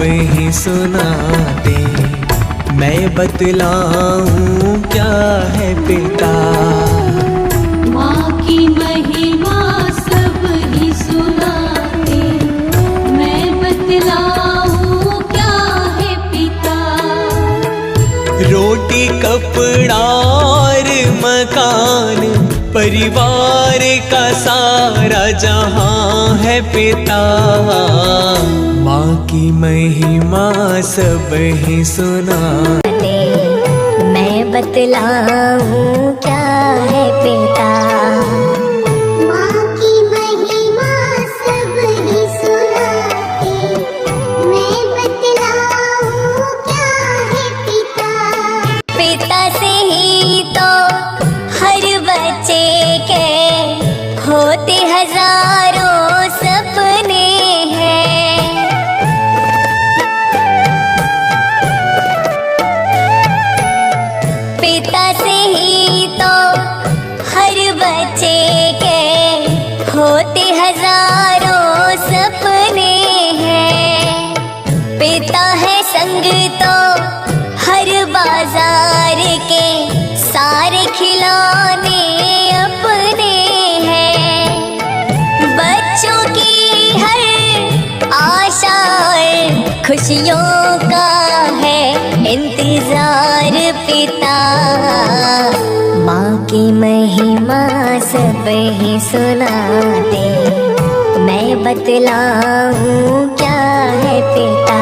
ही सुनाते। मैं बतलाऊं क्या है पिता। माँ की महिमा सब ही सुनाते। मैं बतलाऊं क्या है पिता। रोटी कपड़ा और मकान परिवार का सारा जहां है पिता। माँ की महिमा सब ही सुनाते। मैं बतलाऊं क्या है पिता। माँ की महिमा सब ही सुनाते। मैं बतलाऊं क्या है पिता। पिता से ही तो हर बच्चे के होते हजारों सपने हैं। पिता से ही तो हर बच्चे के होते हजारों सपने हैं। पिता है संग तो हर बाजार के सारे खिलौने अपने हैं। बच्चों की हर आशा और खुशियों का है इंतजार पिता। माँ की महिमा सब ही सुनाते। मैं बतलाऊं क्या है पिता।